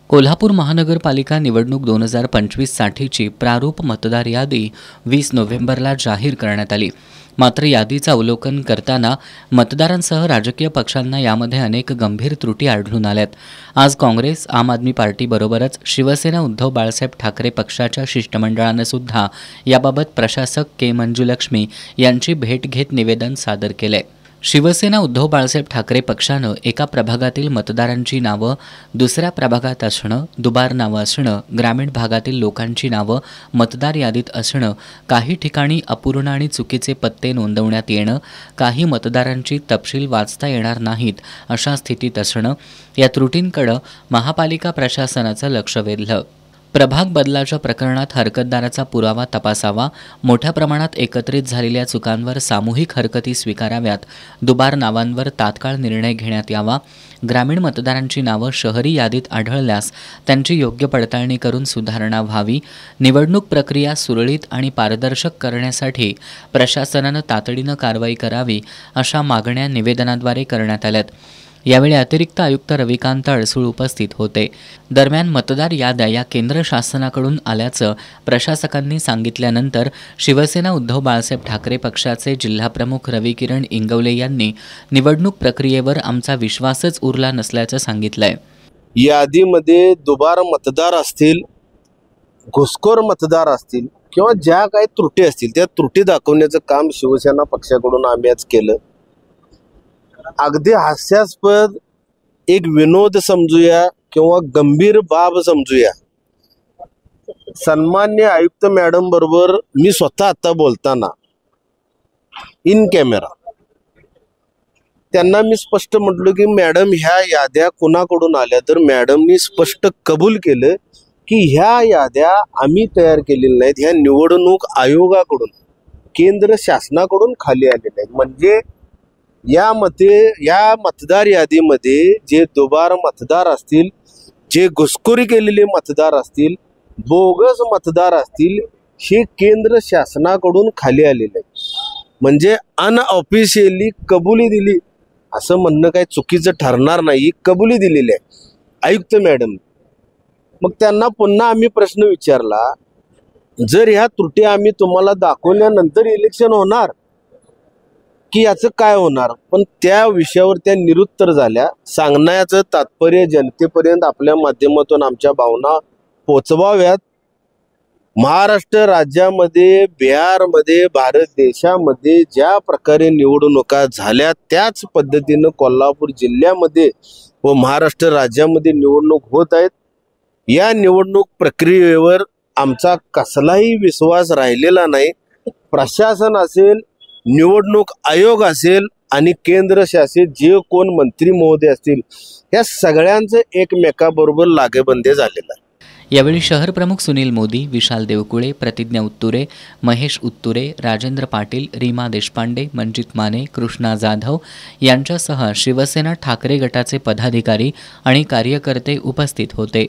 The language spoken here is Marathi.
कोल्हापूर महानगरपालिका निवडणूक 2025 साठीची प्रारूप मतदार यादी 20 नोव्हेंबरला जाहीर करण्यात आली. मात्र यादीचं अवलोकन करताना मतदारांसह राजकीय पक्षांना यामध्ये अनेक गंभीर त्रुटी आढळून आल्यात. आज काँग्रेस, आम आदमी पार्टीबरोबरच शिवसेना उद्धव बाळासाहेब ठाकरे पक्षाच्या शिष्टमंडळानं सुद्धा याबाबत प्रशासक के. मंजुलक्ष्मी यांची भेट घेत निवेदन सादर केलंय. शिवसेना उद्धव बाळासाहेब ठाकरे पक्षानं एका प्रभागातील मतदारांची नावं दुसऱ्या प्रभागात असणं, दुबार नावं असणं, ग्रामीण भागातील लोकांची नावं मतदार यादीत असणं, काही ठिकाणी अपूर्ण आणि चुकीचे पत्ते नोंदवण्यात येणं, काही मतदारांची तपशील वाचता येणार नाहीत अशा स्थितीत असणं, या त्रुटींकडे महापालिका प्रशासनाचं लक्ष वेधलं. प्रभाग बदलाच्या प्रकरणात हरकतदाराचा पुरावा तपासावा, मोठ्या प्रमाणात एकत्रित झालेल्या चुकांवर सामूहिक हरकती स्वीकाराव्यात, दुबार नावांवर तात्काळ निर्णय घेण्यात यावा, ग्रामीण मतदारांची नावं शहरी यादीत आढळल्यास त्यांची योग्य पडताळणी करून सुधारणा व्हावी, निवडणूक प्रक्रिया सुरळीत आणि पारदर्शक करण्यासाठी प्रशासनानं तातडीनं कारवाई करावी अशा मागण्या निवेदनाद्वारे करण्यात आल्यात. यावेळी अतिरिक्त आयुक्त रविकांत अडसूळ उपस्थित होते. दरम्यान मतदार याद्या या केंद्र शासनाकडून आल्याचं प्रशासकांनी सांगितल्यानंतर शिवसेना उद्धव बाळासाहेब ठाकरे पक्षाचे जिल्हाप्रमुख रविकिरण इंगवले यांनी निवडणूक प्रक्रियेवर आमचा विश्वासच उरला नसल्याचं सांगितलंय. यादीमध्ये दुबार मतदार असतील, घुसखोर मतदार असतील किंवा ज्या काही त्रुटी असतील त्या त्रुटी दाखवण्याचं काम शिवसेना पक्षाकडून आम्ही आज केलं. अगदी हास्यास्पद एक विनोद समजूया किंवा गंभीर बाब समजूया. सन्मान्य आयुक्त मॅडम बरोबर मी स्वतः आता बोलताना इन कॅमेरा त्यांना मी स्पष्ट म्हटलं की मॅडम ह्या याद्या कुणाकडून आल्या, तर मॅडमनी स्पष्ट कबूल केलं की ह्या याद्या आम्ही तयार केलेल्या नाहीत, ह्या निवडणूक आयोगाकडून केंद्र शासनाकडून खाली आलेल्या आहेत. म्हणजे या मतदार यादीमध्ये जे दुबार मतदार असतील, जे घुसखोरी केलेले मतदार असतील, बोगस मतदार असतील, हे केंद्र शासनाकडून खाली आलेले आहेत. म्हणजे अनऑफिशियली कबुली दिली असं म्हणणं काही चुकीचं ठरणार नाही, कबुली दिलेली आहे आयुक्त मॅडम. मग त्यांना पुन्हा आम्ही प्रश्न विचारला, जर ह्या त्रुटी आम्ही तुम्हाला दाखवल्यानंतर इलेक्शन होणार की याचं काय होणार, पण त्या विषयावर त्या निरुत्तर झाल्या. सांगण्याचं तात्पर्य जनतेपर्यंत आपल्या माध्यमातून आमच्या भावना पोचवाव्यात. महाराष्ट्र राज्यामध्ये, बिहारमध्ये, भारत देशामध्ये ज्या प्रकारे निवडणुका झाल्या त्याच पद्धतीनं कोल्हापूर जिल्ह्यामध्ये व महाराष्ट्र राज्यामध्ये निवडणूक होत आहेत. या निवडणूक प्रक्रियेवर आमचा कसलाही विश्वास राहिलेला नाही. प्रशासन असेल, निवडणूक आयोग असेल आणि केंद्र शासित जे कोण मंत्री महोदय असतील, या सगळ्यांचं एकमेकाबरोबर लागेबंदे झालेलं आहे. यावेळी शहर प्रमुख सुनील मोदी, विशाल देवकुळे, प्रतिज्ञा उत्तुरे, महेश उत्तुरे, राजेंद्र पाटील, रीमा देशपांडे, मंजित माने, कृष्णा जाधव यांच्यासह शिवसेना ठाकरे गटाचे पदाधिकारी आणि कार्यकर्ते उपस्थित होते.